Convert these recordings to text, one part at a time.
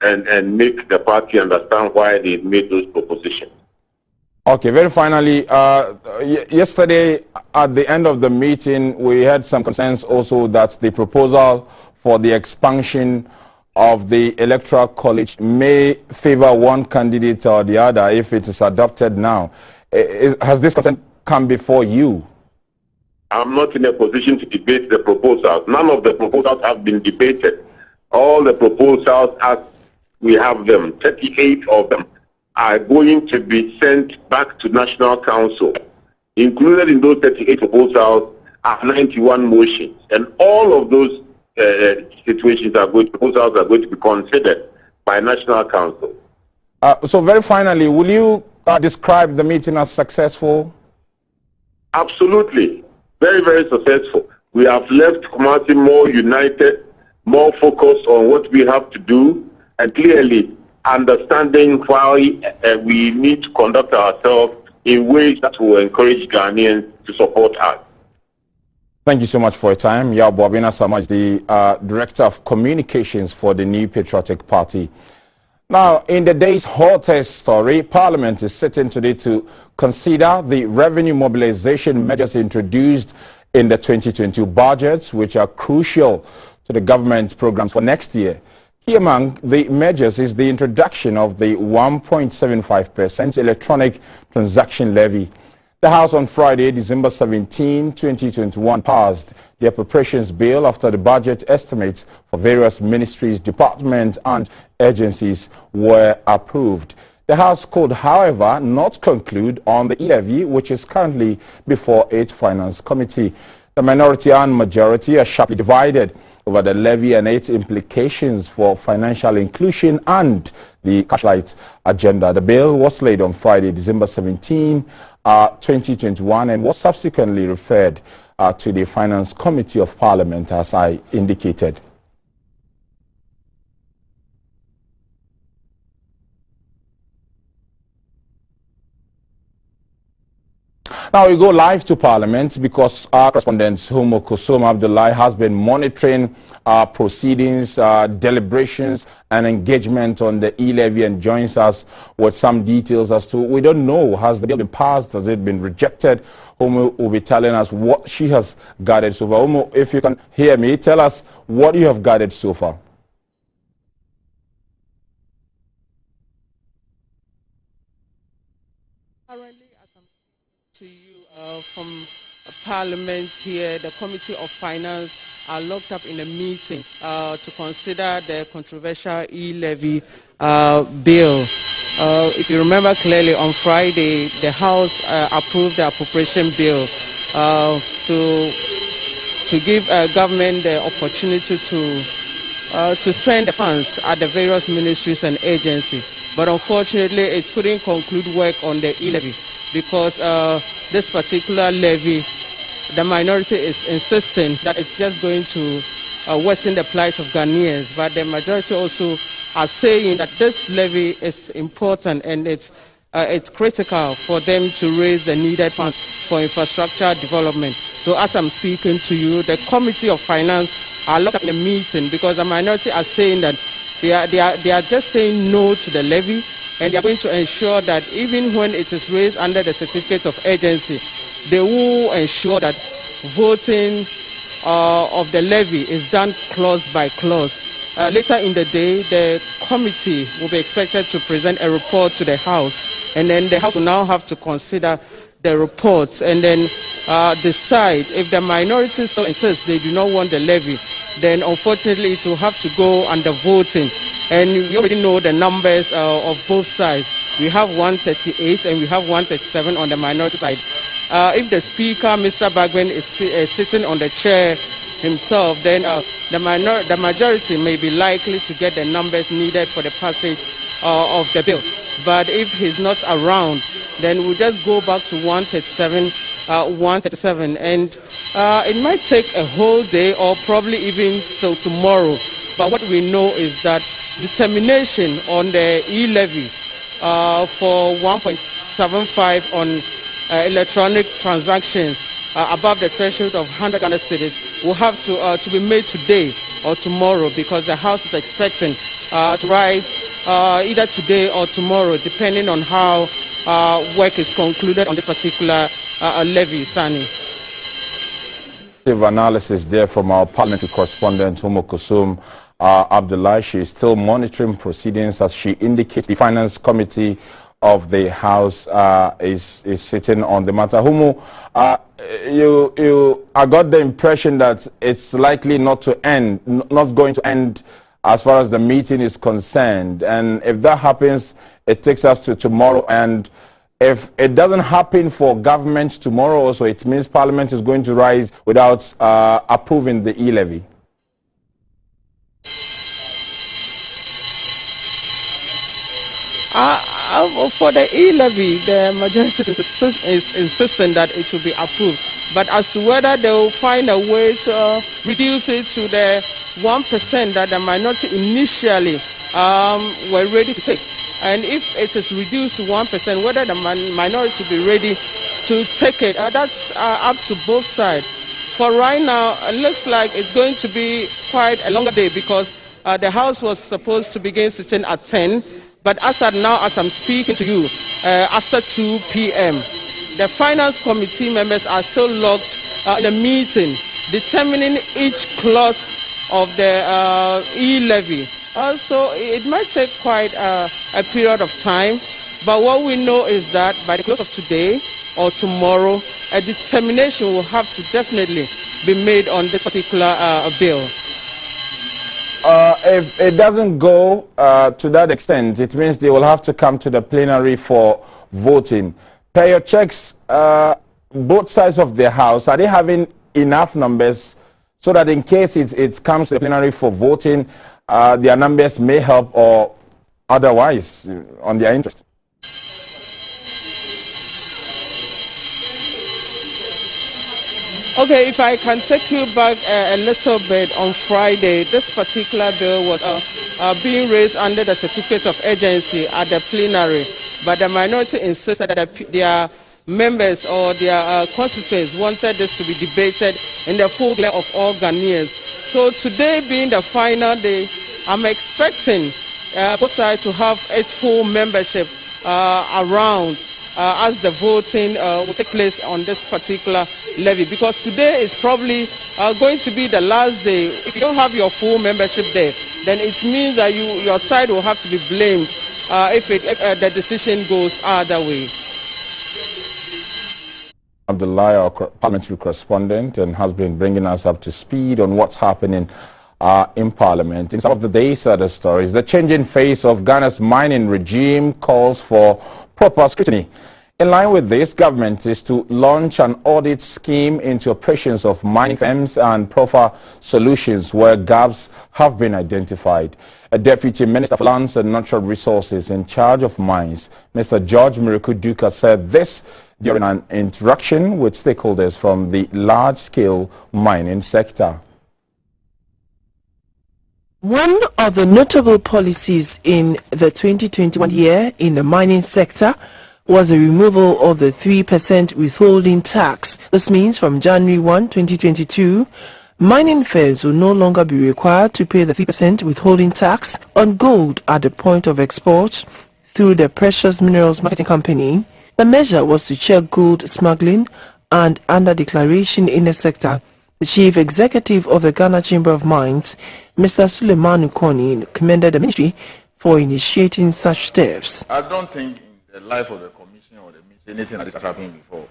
and make the party understand why they made those propositions. Okay, very finally, yesterday at the end of the meeting, we had some concerns also that the proposal for the expansion of the Electoral College may favor one candidate or the other if it is adopted now. Has this concern come before you? I'm not in a position to debate the proposals. None of the proposals have been debated. All the proposals, as we have them, 38 of them, are going to be sent back to National Council. Included in those 38 proposals are 91 motions, and all of those proposals are going to be considered by National Council. So very finally, will you describe the meeting as successful? Absolutely. Very, very successful. We have left Commodities more united, more focused on what we have to do, and clearly understanding why we need to conduct ourselves in ways that will encourage Ghanaians to support us. Thank you so much for your time. Yao Boabina Samaj, the Director of Communications for the New Patriotic Party. Now, in the day's hottest story, Parliament is sitting today to consider the revenue mobilization measures introduced in the 2022 budgets, which are crucial to the government's programs for next year. Key among the measures is the introduction of the 1.75% electronic transaction levy. The House on Friday, December 17, 2021, passed the appropriations bill after the budget estimates for various ministries, departments and agencies were approved. The House could, however, not conclude on the levy, which is currently before its Finance Committee. The minority and majority are sharply divided over the levy and its implications for financial inclusion and the cashlight agenda. The bill was laid on Friday, December 17, 2021, and was subsequently referred to the Finance Committee of Parliament, as I indicated. Now we go live to Parliament because our correspondent Humo Kusum Abdullahi has been monitoring proceedings, deliberations and engagement on the e-levy and joins us with some details as to, we don't know, has the bill been passed, has it been rejected? Humo will be telling us what she has gathered so far. Humo, if you can hear me, tell us what you have gathered so far. To you from Parliament here, the Committee of Finance are locked up in a meeting to consider the controversial e-levy bill. If you remember clearly, on Friday, the House approved the appropriation bill to give government the opportunity to spend the funds at the various ministries and agencies. But unfortunately, it couldn't conclude work on the e-levy, because this particular levy, the minority is insisting that it's just going to worsen the plight of Ghanaians, but the majority also are saying that this levy is important and it's critical for them to raise the needed funds for infrastructure development. So as I'm speaking to you, the Committee of Finance are locked up in a meeting because the minority are saying that they are just saying no to the levy, and they are going to ensure that even when it is raised under the certificate of urgency, they will ensure that voting of the levy is done clause by clause. Later in the day, the committee will be expected to present a report to the House, and then the House will now have to consider the report and then decide. If the minority still insists they do not want the levy, then unfortunately it will have to go under voting. And you already know the numbers of both sides. We have 138 and we have 137 on the minority side. If the Speaker, Mr. Bagwen, is sitting on the chair himself, then the majority may be likely to get the numbers needed for the passage of the bill. But if he's not around, then we'll just go back to 137, and it might take a whole day or probably even till tomorrow. But what we know is that determination on the e-levy for 1.75 on electronic transactions above the threshold of 100 Ghana cedis will have to be made today or tomorrow, because the House is expecting to rise either today or tomorrow, depending on how work is concluded on the particular levy, Sani. Analysis there from our parliamentary correspondent, Homo Kusum Abdullah. She is still monitoring proceedings as she indicates the Finance Committee of the House is sitting on the matter. Homo, I got the impression that it's likely not going to end as far as the meeting is concerned. And if that happens, it takes us to tomorrow. And if it doesn't happen for government tomorrow also, it means Parliament is going to rise without approving the e-levy. For the e-levy, the majority is insisting that it should be approved. But as to whether they will find a way to reduce it to the 1% that the minority initially were ready to take, and if it is reduced to 1%, whether the minority will be ready to take it, that's up to both sides. For right now, it looks like it's going to be quite a longer day because the House was supposed to begin sitting at 10. But as of now, as I'm speaking to you, after 2 p.m., the Finance Committee members are still locked in a meeting determining each clause of the e-levy. So it might take quite a period of time. But what we know is that by the close of today or tomorrow, a determination will have to definitely be made on this particular bill. If it doesn't go to that extent, it means they will have to come to the plenary for voting. Per your checks, both sides of the House, are they having enough numbers so that in case it comes to the plenary for voting, their numbers may help or otherwise on their interest? Okay, if I can take you back a little bit, on Friday, this particular bill was being raised under the certificate of urgency at the plenary, but the minority insisted that their members or their constituents wanted this to be debated in the full glare of all Ghanaians. So today being the final day, I'm expecting both sides to have its full membership around as the voting will take place on this particular levy, because today is probably going to be the last day. If you don't have your full membership there, then it means that your side will have to be blamed if the decision goes either way. Abdullah, our parliamentary correspondent, and has been bringing us up to speed on what's happening in Parliament. In some of the day's other stories, the changing face of Ghana's mining regime calls for proper scrutiny. In line with this, government is to launch an audit scheme into operations of mining firms and proffer solutions where gaps have been identified. A Deputy Minister for Lands and Natural Resources in charge of mines, Mr. George Mirakuduka, said this during an interaction with stakeholders from the large-scale mining sector. One of the notable policies in the 2021 year in the mining sector was the removal of the 3% withholding tax. This means from January 1, 2022, mining firms will no longer be required to pay the 3% withholding tax on gold at the point of export through the Precious Minerals Marketing Company. The measure was to check gold smuggling and under-declaration in the sector. The Chief Executive of the Ghana Chamber of Mines, Mr. Suleiman Ukoni, commended the ministry for initiating such steps. I don't think in the life of the Commission or the ministry anything like this has happened before,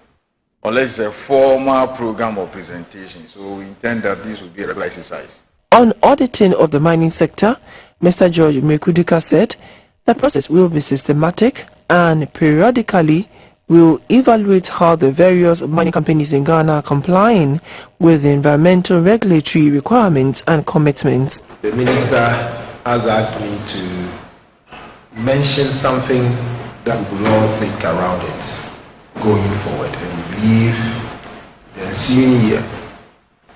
unless it's a formal program or presentation. So we intend that this will be a regular exercise. On auditing of the mining sector, Mr. George Mekuduka said the process will be systematic and periodically will evaluate how the various mining companies in Ghana are complying with the environmental regulatory requirements and commitments. The minister has asked me to mention something that we will all think around it going forward, and we believe the ensuing year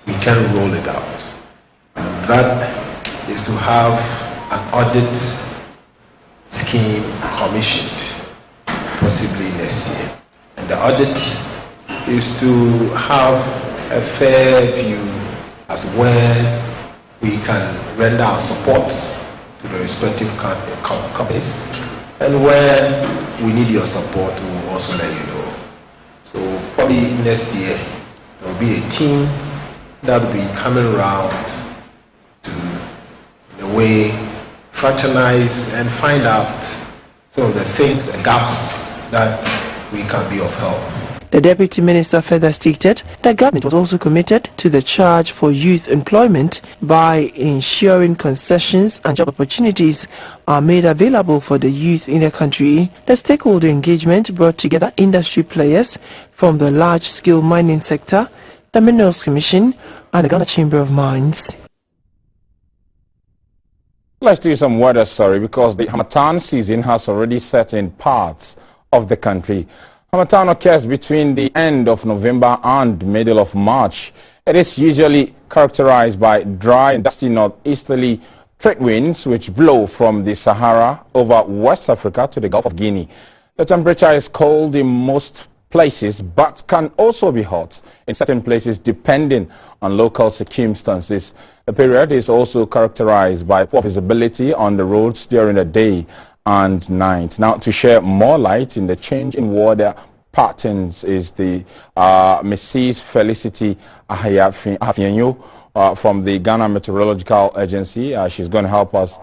we can roll it out. And that is to have an audit scheme commissioned, possibly next year. And the audit is to have a fair view as to when we can render our support to the respective companies. And where we need your support, we will also let you know. So probably next year, there will be a team that will be coming around to, in a way, fraternize and find out some of the things and gaps that we can be of help. The Deputy Minister further stated that government was also committed to the charge for youth employment by ensuring concessions and job opportunities are made available for the youth in the country. The stakeholder engagement brought together industry players from the large-scale mining sector, the Minerals Commission, and the Ghana Chamber of Mines. Let's do some weather story because the Harmattan season has already set in parts of the country. Harmattan occurs between the end of November and middle of March. It is usually characterized by dry and dusty northeasterly trade winds which blow from the Sahara over West Africa to the Gulf of Guinea. The temperature is cold in most places but can also be hot in certain places depending on local circumstances. The period is also characterized by poor visibility on the roads during the day and night. Now, to share more light in the change in weather patterns is the Mrs. Felicity Ahafienyo from the Ghana Meteorological Agency. She's going to help us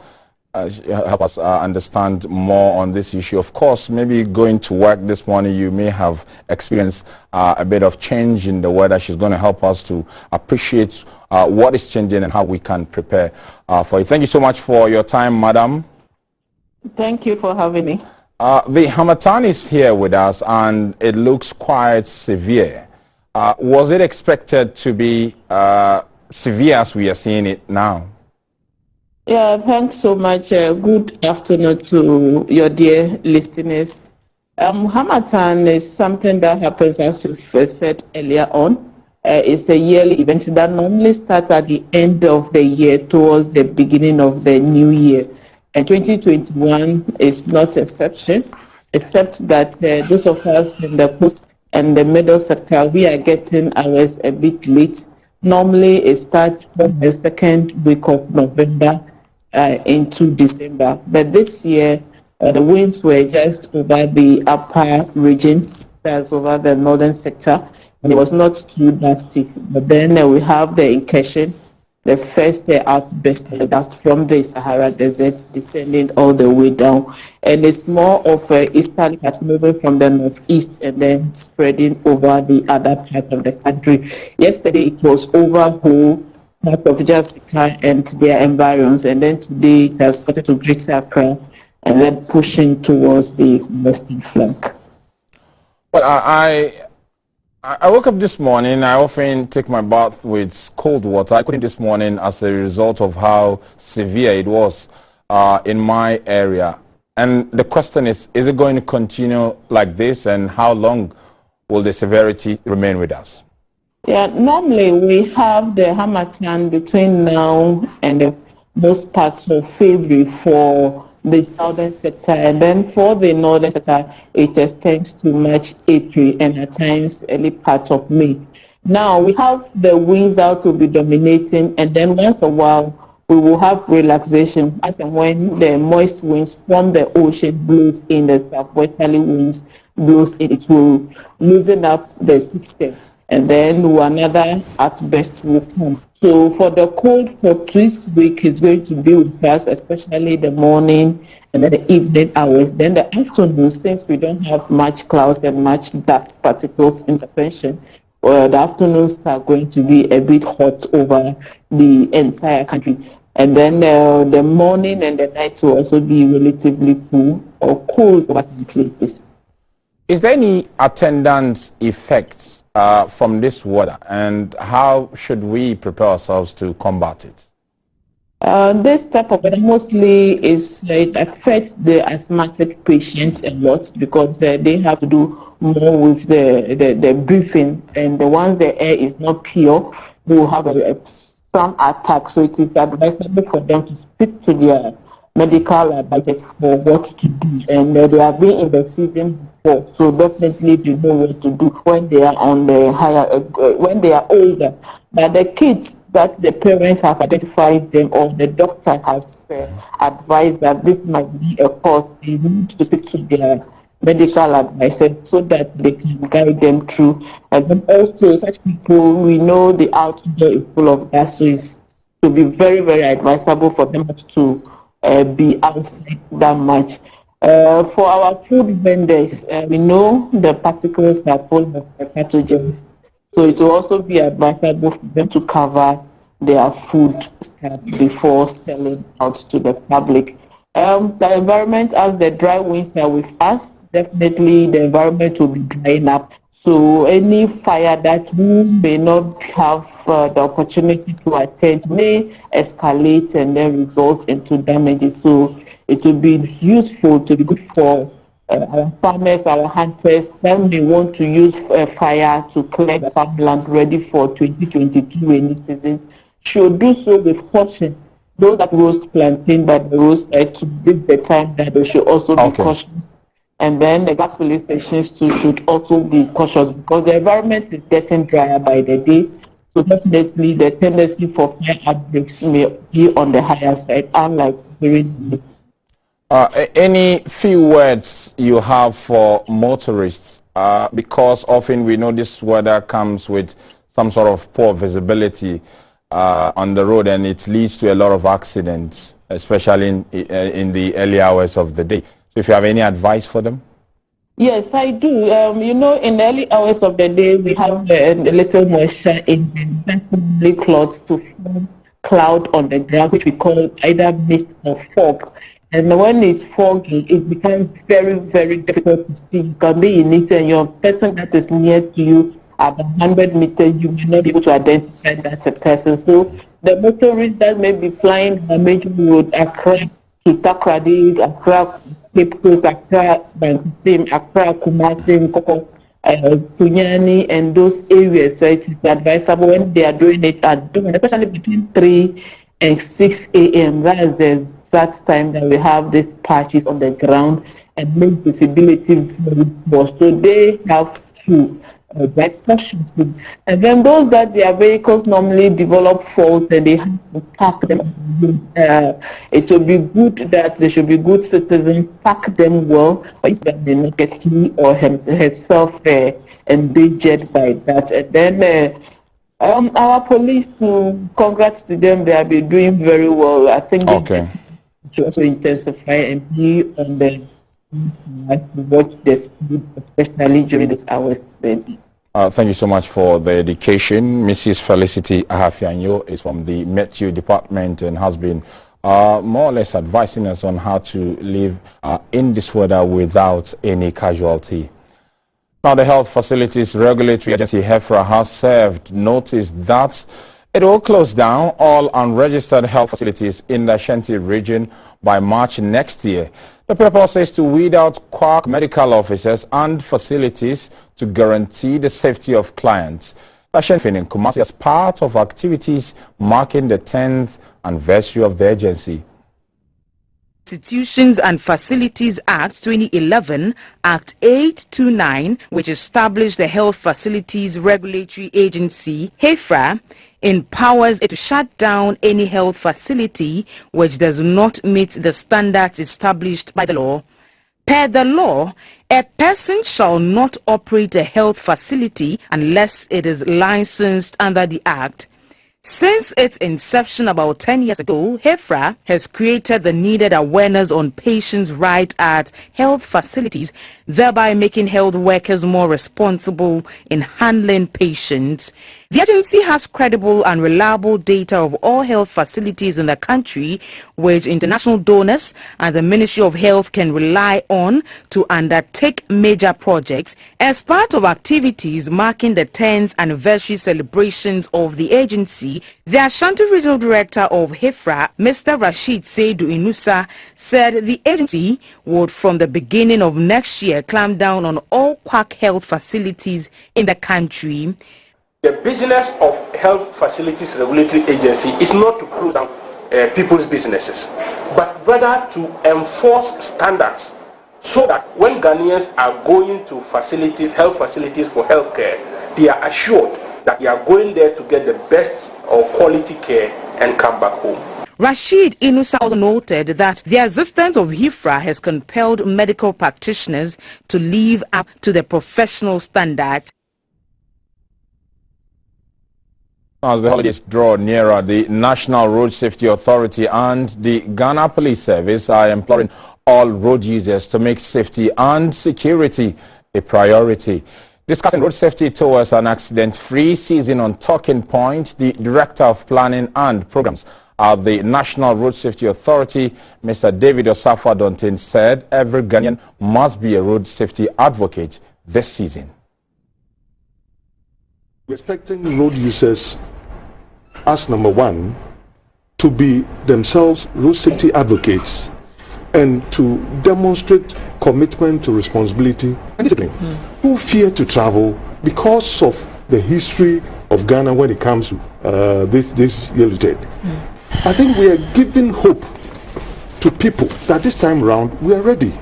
understand more on this issue. Of course, maybe going to work this morning, you may have experienced a bit of change in the weather. She's going to help us to appreciate what is changing and how we can prepare for it. Thank you so much for your time, madam. Thank you for having me. The Harmattan is here with us and it looks quite severe. Was it expected to be severe as we are seeing it now? Yeah, thanks so much. Good afternoon to your dear listeners. Harmattan is something that happens, as you first said earlier on. It's a yearly event that normally starts at the end of the year towards the beginning of the new year. And 2021 is not exception, except that those of us in the post and the middle sector, we are getting ours a bit late. Normally, it starts from the second week of November into December. But this year, the winds were just over the upper regions, that's over the northern sector, and it was not too drastic. But then we have the incursion, the first outburst, that's from the Sahara Desert descending all the way down. And it's more of a easterly part moving from the northeast and then spreading over the other part of the country. Yesterday it was over whole part of Jessica and their environs, and then today it has started to Greater Accra and then pushing towards the western flank. Well, I woke up this morning. I often take my bath with cold water. I couldn't this morning as a result of how severe it was in my area. And the question is it going to continue like this, and how long will the severity remain with us? Yeah, normally we have the Harmattan between now and most parts of February for the southern sector, and then for the northern sector it extends to March, April, and at times early part of May. Now we have the winds that will be dominating, and then once a while we will have relaxation as and when the moist winds from the ocean blows in, the southwesterly winds blows in, it will loosen up the system, and then another outburst will come. So for the cold for this week is going to be with us, especially the morning and then the evening hours. Then the afternoon, since we don't have much clouds and much dust particles in suspension, the afternoons are going to be a bit hot over the entire country. And then the morning and the night will also be relatively cool or cold over some places. Is there any attendance effects from this weather, and how should we prepare ourselves to combat it? This type of weather mostly it affects the asthmatic patient a lot because they have to do more with the breathing, and the ones the air is not pure will have some attack. So it is advisable for them to speak to their medical advisors for what to do, and they have been in the season before, so definitely they know what to do when they are on the higher, when they are older. But the kids that the parents have identified them or the doctor has advised that this might be a cause, they need to speak to their medical advisor so that they can guide them through. And then also, such people, we know the outdoor is full of gas, so it's to be very, very advisable for them to be outside that much. For our food vendors, we know the particles are full of pathogens, so it will also be advisable for them to cover their food before selling out to the public. The environment, as the dry winds are with us, definitely the environment will be drying up. So any fire that we may not have the opportunity to attend may escalate and then result into damages. So it will be useful to be good for our farmers, our hunters, that may want to use fire to clear the farmland ready for 2022 rainy season, should do so with caution. Those that roast plantain by the roadside, to this the time that they should also be cautious. And then the gas filling stations too should also be cautious, because the environment is getting drier by the day. So definitely the tendency for fire outbreaks may be on the higher side, unlike during the any few words you have for motorists, because often we know this weather comes with some sort of poor visibility on the road, and it leads to a lot of accidents, especially in the early hours of the day. So if you have any advice for them? Yes, I do. You know, in the early hours of the day, we have a little moisture in the clouds to form cloud on the ground, which we call either mist or fog. And when it's foggy, it becomes very, very difficult to see. You can be in it, and your person that is near to you, about 100 meters, you may not be able to identify that's a person. So the motorists that may be flying the major road, Accra to Takrady, Accra, Cape Coast, Accra, Bantim, Accra, Kumasi, Koko, Sunyani, and those areas. So it is advisable when they are doing it at dawn, especially between 3 and 6 a.m. That is the exact time that we have these patches on the ground and make visibility very poor. So they have to get cautious. And then those that their vehicles normally develop faults and they have to park them. It will be good that they should be good citizens, park them well, but that they not get he or herself endangered by that. And then our police, to congrats to them, they have been doing very well. I think they should also intensify and be on the watch the speed, especially during these hours. Thank you so much for the education. Mrs. Felicity Ahafianyo is from the Meteo Department and has been more or less advising us on how to live in this weather without any casualty. Now, the Health Facilities Regulatory Agency, HEFRA, has served notice that it will close down all unregistered health facilities in the Ashanti region by March next year. The purpose is to weed out quack medical officers and facilities to guarantee the safety of clients. Ashanti in Commodities as part of activities marking the 10th anniversary of the agency. Institutions and Facilities Act 2011, Act 829, which established the Health Facilities Regulatory Agency, HEFRA, empowers it to shut down any health facility which does not meet the standards established by the law. Per the law, a person shall not operate a health facility unless it is licensed under the Act. Since its inception about 10 years ago, HEFRA has created the needed awareness on patients' rights at health facilities, thereby making health workers more responsible in handling patients. The agency has credible and reliable data of all health facilities in the country, which international donors and the Ministry of Health can rely on to undertake major projects as part of activities marking the 10th anniversary celebrations of the agency. The Ashanti Regional Director of HEFRA, Mr. Rashid Seidu Inusa, said the agency would from the beginning of next year clamp down on all quack health facilities in the country. The business of Health Facilities Regulatory Agency is not to close down people's businesses, but rather to enforce standards so that when Ghanaians are going to facilities, health facilities for healthcare, they are assured that they are going there to get the best or quality care and come back home. Rashid Inusa also noted that the existence of HIFRA has compelled medical practitioners to live up to the professional standards. As the holidays draw nearer, the National Road Safety Authority and the Ghana Police Service are imploring all road users to make safety and security a priority. Discussing road safety towards an accident-free season on Talking Point, the Director of Planning and Programs at the National Road Safety Authority, Mr. David Osafo-Adontin, said every Ghanaian must be a road safety advocate this season. Respecting road users as number one, to be themselves road safety advocates and to demonstrate commitment to responsibility and discipline. Who fear to travel because of the history of Ghana when it comes to this yellow tape. I think we are giving hope to people that this time around we are ready.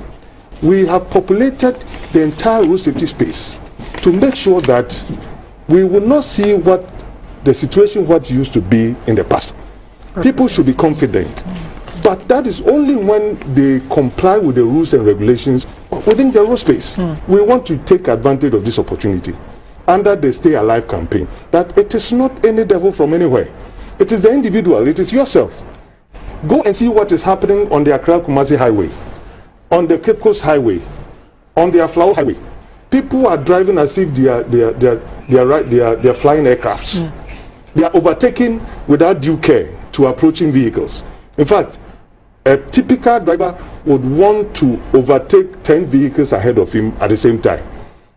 We have populated the entire road safety space to make sure that we will not see what the situation what used to be in the past. People should be confident, but that is only when they comply with the rules and regulations within the road space. We want to take advantage of this opportunity under the Stay Alive campaign, that it is not any devil from anywhere. It is the individual, it is yourself. Go and see what is happening on the Accra-Kumasi Highway, on the Cape Coast Highway, on the Aflao Highway. People are driving as if they are flying aircrafts. They are overtaking without due care to approaching vehicles. In fact, a typical driver would want to overtake 10 vehicles ahead of him at the same time.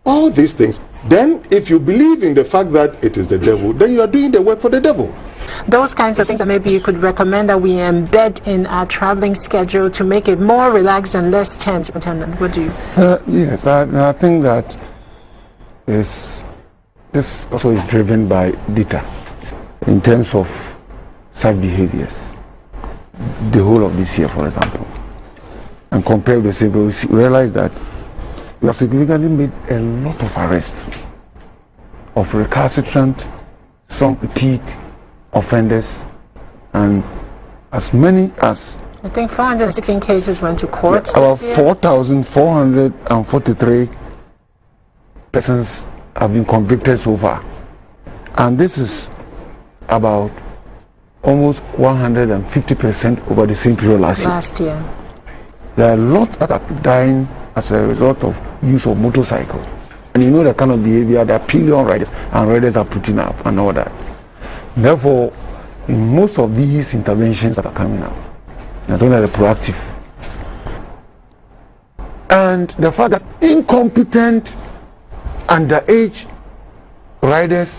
All these things. Then, if you believe in the fact that it is the devil, then you are doing the work for the devil. Those kinds of things that maybe you could recommend that we embed in our traveling schedule to make it more relaxed and less tense, Superintendent. What do you? Yes, I think that this also is driven by data in terms of such behaviors. The whole of this year, for example, and compare the same, we realize that we have significantly made a lot of arrests of recalcitrant, some repeat offenders, and as many as I think 416 cases went to court. About 4,443 persons have been convicted so far, and this is about almost 150% over the same period last year. There are a lot that are dying as a result of use of motorcycles, and you know the kind of behavior that pillion riders and riders are putting up and all that. Therefore, in most of these interventions that are coming up, I don't know, the proactive, and the fact that incompetent underage riders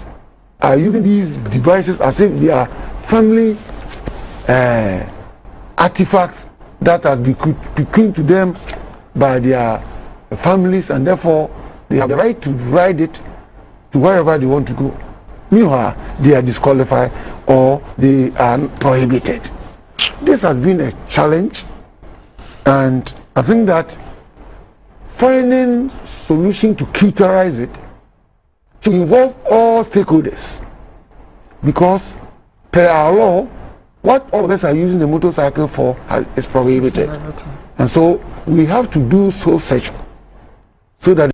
are using these devices as if they are family artifacts that have been bequeathed to them by their families, and therefore they have the right to ride it to wherever they want to go. Meanwhile, they are disqualified or they are prohibited. This has been a challenge, and I think that finding solution to computerize it to involve all stakeholders, because per our law, what all of us are using the motorcycle for is prohibited. And so we have to do such so that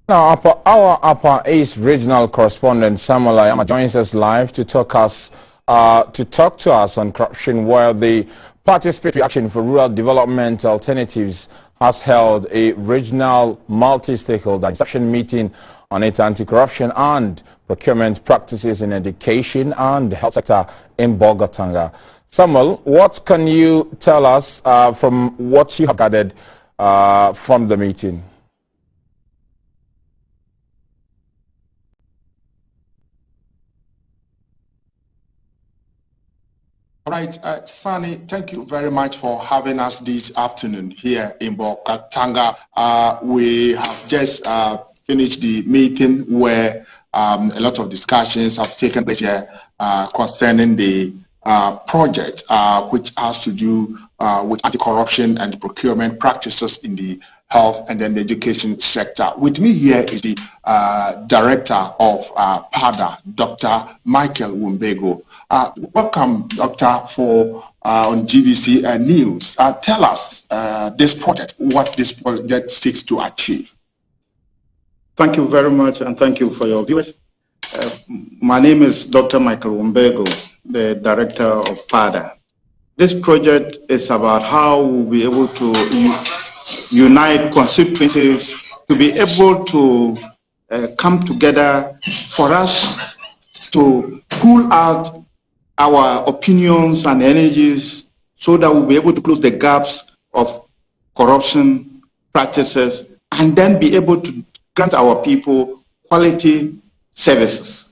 now our Upper East Regional Correspondent Samuel Ayama joins us live to talk to us on corruption, where the Participatory Action for Rural Development Alternatives has held a regional multi-stakeholder discussion meeting on its anti-corruption and procurement practices in education and the health sector in Bolgatanga. Samuel, what can you tell us from what you have gathered from the meeting? All right, Sani, thank you very much for having us this afternoon here in Bolgatanga. We have just finished the meeting where a lot of discussions have taken place here concerning the project which has to do with anti-corruption and procurement practices in the health and then the education sector. With me here is the director of PADA, Dr. Michael Wumbego. Welcome, Doctor, for on GBC News. Tell us this project, what this project seeks to achieve. Thank you very much, and thank you for your viewers. My name is Dr. Michael Wumbego, the director of PADA. This project is about how we'll be able to unite constituencies to be able to come together for us to pull out our opinions and energies so that we'll be able to close the gaps of corruption practices and then be able to grant our people quality services.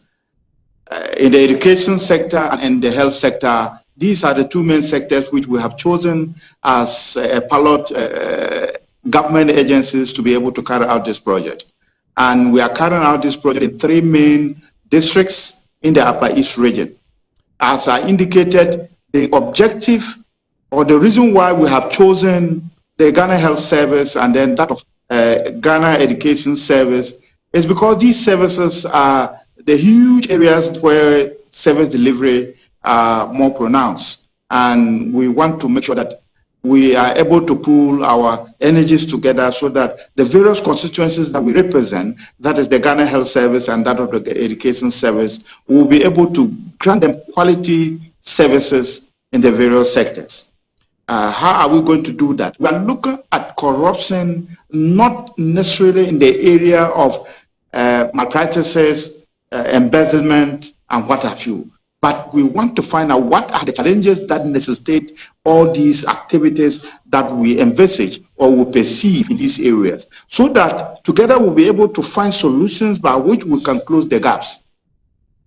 In the education sector and in the health sector, these are the two main sectors which we have chosen as a pilot government agencies to be able to carry out this project. And we are carrying out this project in 3 main districts in the Upper East region. As I indicated, the objective or the reason why we have chosen the Ghana Health Service and then that of Ghana Education Service is because these services are the huge areas where service delivery are more pronounced. And we want to make sure that we are able to pool our energies together so that the various constituencies that we represent, that is the Ghana Health Service and that of the Education Service, will be able to grant them quality services in the various sectors. How are we going to do that? We are looking at corruption not necessarily in the area of malpractices, embezzlement, and what have you. But we want to find out what are the challenges that necessitate all these activities that we envisage or we perceive in these areas, so that together we'll be able to find solutions by which we can close the gaps.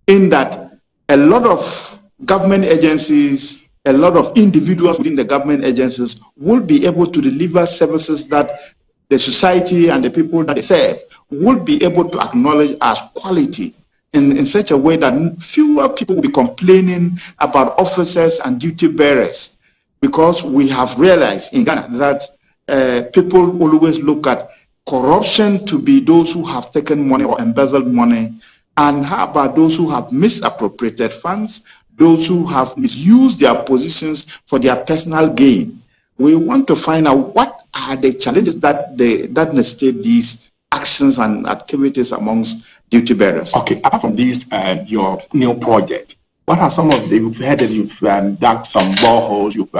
In that a lot of government agencies, a lot of individuals within the government agencies will be able to deliver services that the society and the people that they serve will be able to acknowledge as quality in such a way that fewer people will be complaining about officers and duty bearers, because we have realized in Ghana that people always look at corruption to be those who have taken money or embezzled money, and how about those who have misappropriated funds, those who have misused their positions for their personal gain. We want to find out what are the challenges that necessitate these actions and activities amongst duty bearers. Okay, apart from this, your new project, what are some of the, you've heard that you've dug some boreholes, you've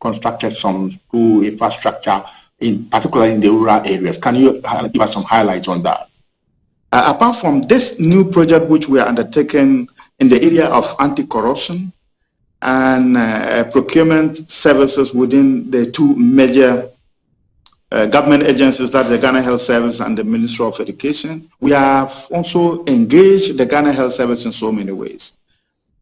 constructed some school infrastructure, in particular in the rural areas. Can you give us some highlights on that? Apart from this new project which we are undertaking in the area of anti-corruption and procurement services within the 2 major government agencies, that the Ghana Health Service and the Ministry of Education, we have also engaged the Ghana Health Service in so many ways.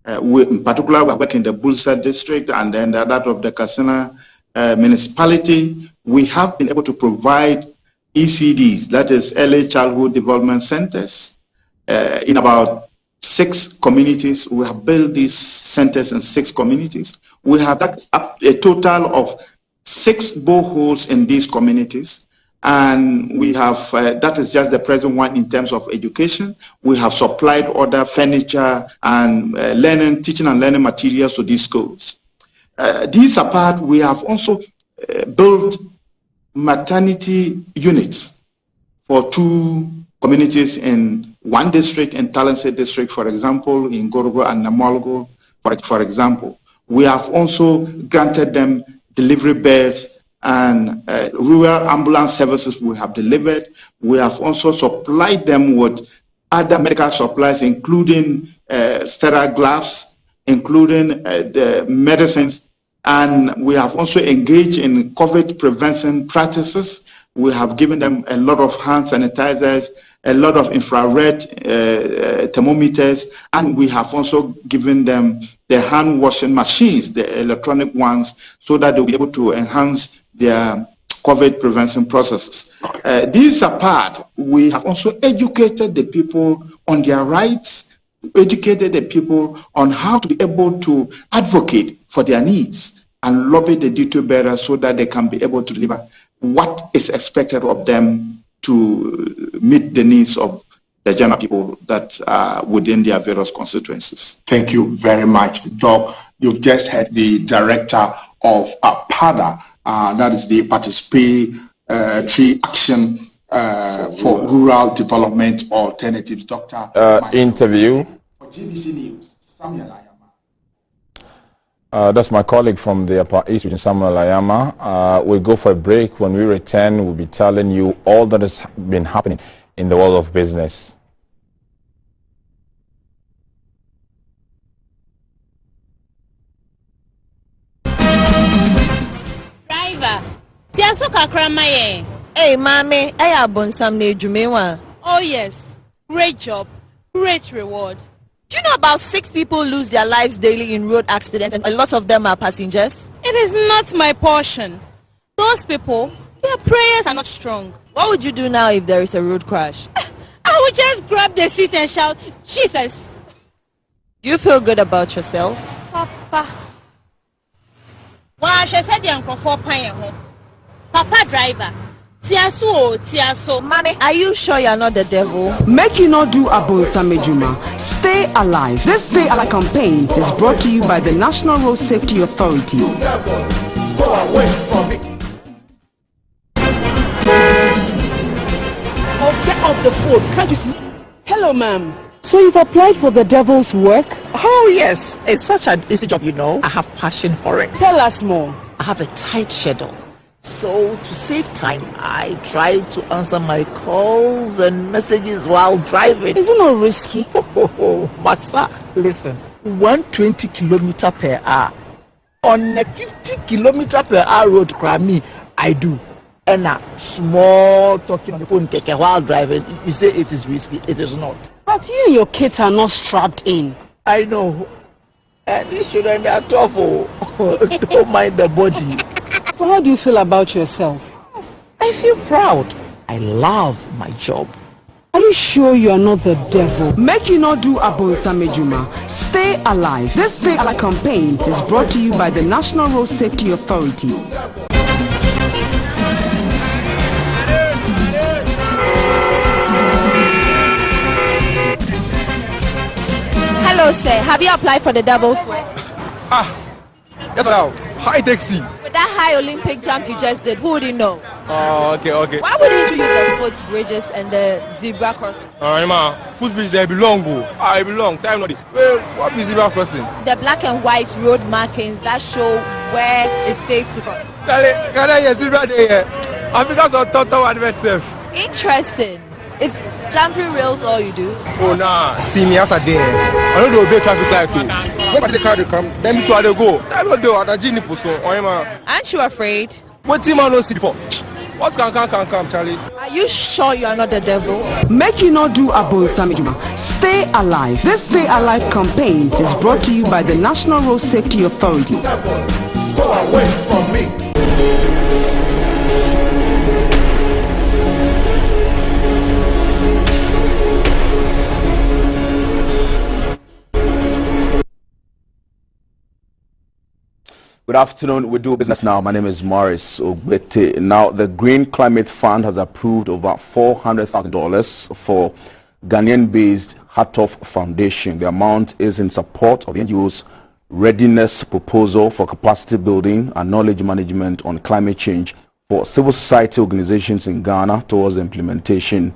In particular, we are working in the Bulsa district and then that of the Kasina municipality. We have been able to provide ECDs, that is Early Childhood Development Centers, in about 6 communities. We have built these centers in 6 communities. We have a total of 6 boreholes in these communities, and we have that is just the present one in terms of education. We have supplied other furniture and teaching and learning materials to these schools. These apart, we have also built maternity units for 2 communities in 1 district, in Talense district, for example, in Gorogo and Namolgo, for example. We have also granted them delivery beds and rural ambulance services we have delivered. We have also supplied them with other medical supplies, including sterile gloves, including the medicines, and we have also engaged in COVID prevention practices. We have given them a lot of hand sanitizers, a lot of infrared thermometers, and we have also given them the hand washing machines, the electronic ones, so that they'll be able to enhance their COVID prevention processes. These apart, we have also educated the people on their rights educated the people on how to be able to advocate for their needs and lobby the duty bearers so that they can be able to deliver what is expected of them to meet the needs of the general people that are within their various constituencies. Thank you very much, Doc. You've just heard the director of PADA, that is the Participatory Action for Rural Development Alternatives. Dr. Interview. For GBC News, Samuel Ayama. That's my colleague from the Upper East Region, Samuel Ayama. We'll go for a break. When we return, we'll be telling you all that has been happening in the world of business. Driver, tiaso kakra maye. Hey, mommy, I have been some jumewa. Oh yes, great job, great reward. Do you know about 6 people lose their lives daily in road accidents, and a lot of them are passengers? It is not my portion. Those people, their prayers are not strong. What would you do now if there is a road crash? I would just grab the seat and shout, Jesus. Do you feel good about yourself? Papa. Well, she said the Papa driver. Tiaso. Mommy, are you sure you're not the devil? Make you not do Abonsa Mejuma. Stay alive. This Stay Alive campaign is brought to you by the National Road Safety Authority. Go away from me. Oh, get off the phone. Can't you see? Hello, ma'am. So you've applied for the devil's work? Oh, yes. It's such an easy job, you know. I have passion for it. Tell us more. I have a tight schedule. So to save time, I try to answer my calls and messages while driving. Is it not risky? But sir, listen. 120 kilometers per hour on a 50 kilometers per hour road, I do. And a small talking on the phone take a while driving. You say it is risky. It is not. But you and your kids are not strapped in. I know. And these children, they are tough. Don't mind the body. So how do you feel about yourself? I feel proud. I love my job. Are you sure you are not the devil? Make you not do Abonsa Mejuma. Stay alive. This Stay Alive campaign is brought to you by the National Road Safety Authority. Hello, sir. Have you applied for the devil's work? Yes, now. High taxi. With that high Olympic jump you just did, who would you know? Oh, okay. Why wouldn't you use the footbridges and the zebra crossing? Ma, footbridge they belong. I belong. Time not. Well, what is zebra crossing? The black and white road markings that show where it's safe to cross. Can I hear zebra there? I think that's a total advert. Interesting. Is jumping rails all you do? Oh, nah. See me as a day. I don't know obey traffic light too. When I take car to come, then me to I go. I don't do at a genie person. Aren't you afraid? What team I don't see for? What can come, Charlie? Are you sure you are not the devil? Make you not do Abonsa Mejuma. Stay alive. This Stay Alive campaign is brought to you by the National Road Safety Authority. Go away from me. Good afternoon. We do business now. My name is Morris Ogbete. Now, the Green Climate Fund has approved over $400,000 for Ghanaian-based Hatoff Foundation. The amount is in support of the NGO's readiness proposal for capacity building and knowledge management on climate change for civil society organizations in Ghana towards the implementation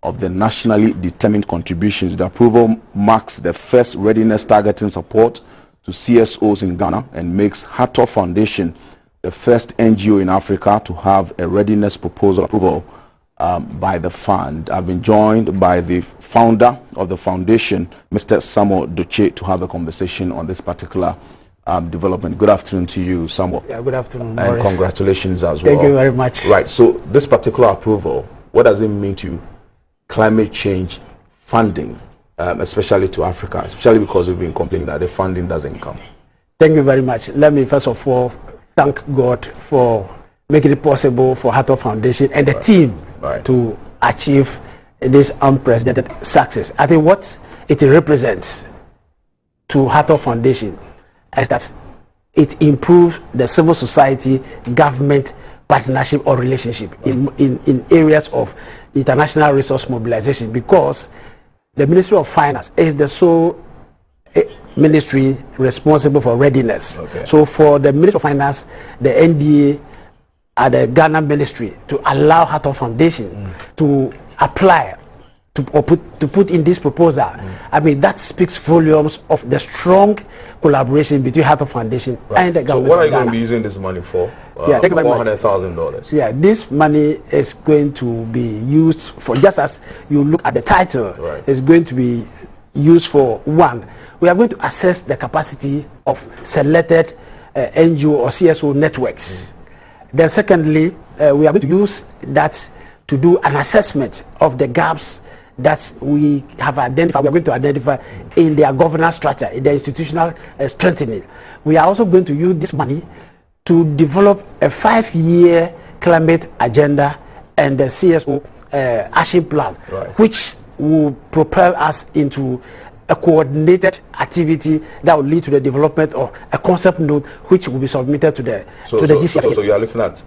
of the nationally determined contributions. The approval marks the first readiness targeting support to CSOs in Ghana and makes Hatoff Foundation the first NGO in Africa to have a readiness proposal approval by the fund. I've been joined by the founder of the foundation, Mr. Samuel Doche, to have a conversation on this particular development. Good afternoon to you, Samuel. Yeah, good afternoon, and Morris. Congratulations as well. Thank you very much. Right, so this particular approval, what does it mean to climate change funding? Especially to Africa, especially because we've been complaining that the funding doesn't come. Thank you very much. Let me first of all thank God for making it possible for Hatoff Foundation and the team to achieve this unprecedented success. I think what it represents to Hatto Foundation is that it improves the civil society government partnership or relationship in areas of international resource mobilization, because the Ministry of Finance is the sole ministry responsible for readiness. So for the Ministry of Finance, the NDA and the Ghana ministry to allow Hatto Foundation to apply to put in this proposal, I mean, that speaks volumes of the strong collaboration between Hatto Foundation and the government. So what are you going to be using this money for? $400,000. Yeah, this money is going to be used for, just as you look at the title, it's going to be used for, one, we are going to assess the capacity of selected NGO or CSO networks. Then secondly, we are going to use that to do an assessment of the gaps that we have identified, we are going to identify in their governance structure, in their institutional strengthening. We are also going to use this money to develop a 5-year climate agenda and the CSO action plan, which will propel us into a coordinated activity that will lead to the development of a concept note which will be submitted to the GCF. So you are looking at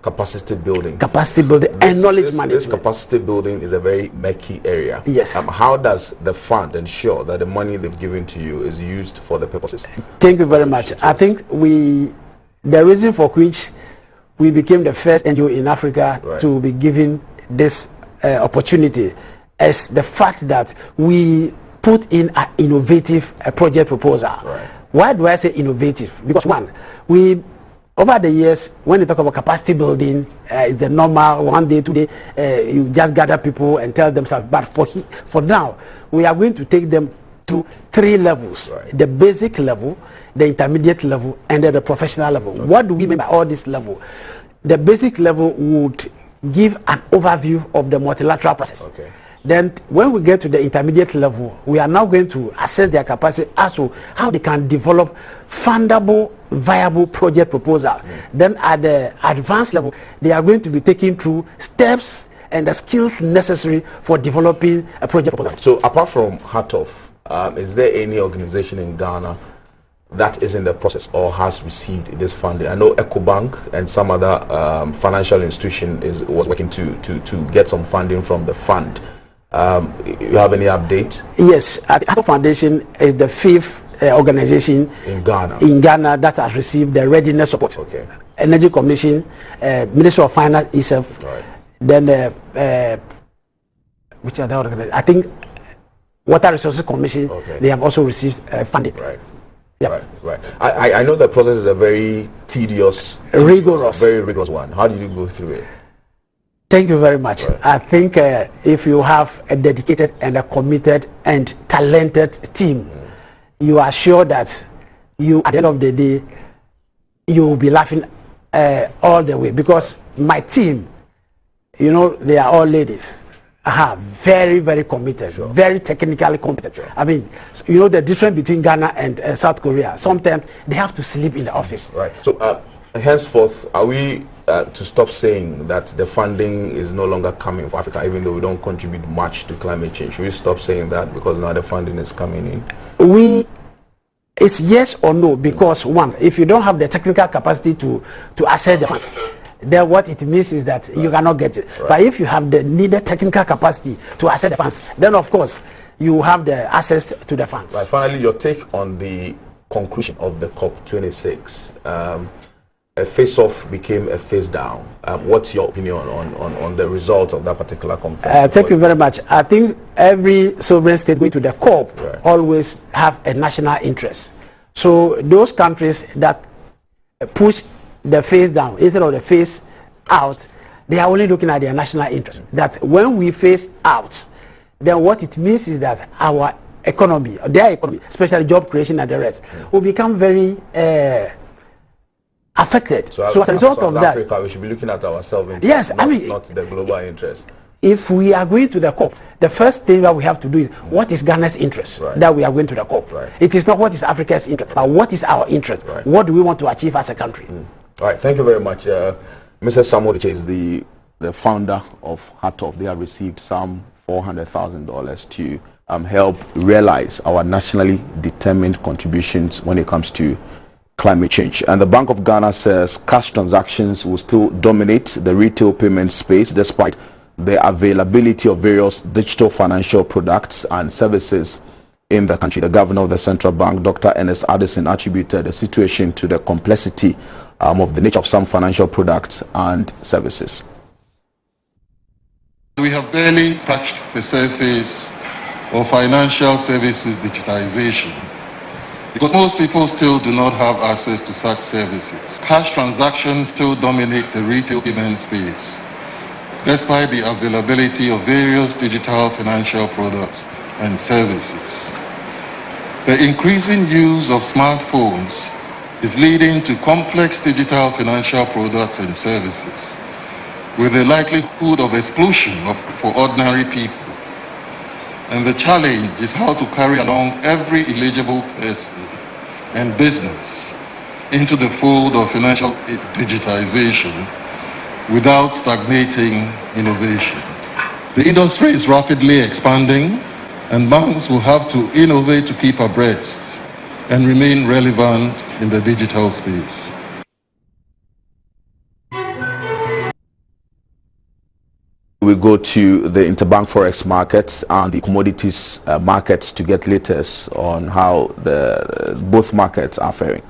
capacity building. Capacity building and knowledge management. This capacity building is a very murky area. Yes. How does the fund ensure that the money they've given to you is used for the purposes? Thank you very much. I think the reason for which we became the first NGO in Africa to be given this opportunity is the fact that we put in an innovative project proposal. Why do I say innovative? Because one, we over the years, when you talk about capacity building, it's the normal 1 day, 2 day, you just gather people and tell them stuff. But for now, we are going to take them to 3 levels: the basic level, the intermediate level, and then the professional level. What do we mean by all this level? The basic level would give an overview of the multilateral process. Then when we get to the intermediate level, we are now going to assess their capacity as to how they can develop fundable, viable project proposal. Then at the advanced level, they are going to be taking through steps and the skills necessary for developing a project proposal. So apart from Hatto, is there any organization in Ghana that is in the process or has received this funding? I know EcoBank and some other financial institution was working to get some funding from the fund. You have any update? Yes, Hatto Foundation is the 5th organization in Ghana that has received the readiness support. Energy Commission, Ministry of Finance itself, then which other organization? I think Water Resources Commission. They have also received funding. I know the process is a very tedious, very rigorous one. How did you go through it? Thank you very much. I think if you have a dedicated and a committed and talented team, you are sure that you, at the end of the day, you will be laughing all the way. Because my team, you know, they are all ladies. Very, very committed, very technically competent. I mean, you know the difference between Ghana and South Korea. Sometimes they have to sleep in the office. So henceforth, are we to stop saying that the funding is no longer coming for Africa, even though we don't contribute much to climate change? Should we stop saying that because now the funding is coming in? It's yes or no, because one, if you don't have the technical capacity to access the funds, then what it means is that you cannot get it. But if you have the needed technical capacity to access the funds, then of course you have the access to the funds. Finally, your take on the conclusion of the COP26. A face-off became a face-down. What's your opinion on the result of that particular conference? Thank you very much. I think every sovereign state going to the COP always have a national interest. So those countries that push the face down instead of the face out, they are only looking at their national interest. That when we face out, then what it means is that our economy, their economy, especially job creation and the rest, will become very affected. So as a result of that, Africa, we should be looking at ourselves. Yes, I mean, not the global interest. If we are going to the COP, the first thing that we have to do is what is Ghana's interest that we are going to the COP. It is not what is Africa's interest, but what is our interest. What do we want to achieve as a country? All right, thank you very much. Mr. Samuel is the founder of Hatto. They have received some $400,000 to help realize our nationally determined contributions when it comes to climate change. And the Bank of Ghana says cash transactions will still dominate the retail payment space despite the availability of various digital financial products and services in the country. The governor of the central bank, Dr. Ernest Addison, attributed the situation to the complexity of the nature of some financial products and services. We have barely touched the surface of financial services digitization because most people still do not have access to such services. Cash transactions still dominate the retail payment space, despite the availability of various digital financial products and services. The increasing use of smartphones is leading to complex digital financial products and services, with the likelihood of exclusion for ordinary people. And the challenge is how to carry along every eligible person and business into the fold of financial digitization without stagnating innovation. The industry is rapidly expanding, and banks will have to innovate to keep abreast and remain relevant in the digital space. We go to the Interbank Forex markets and the commodities markets to get latest on how both markets are faring.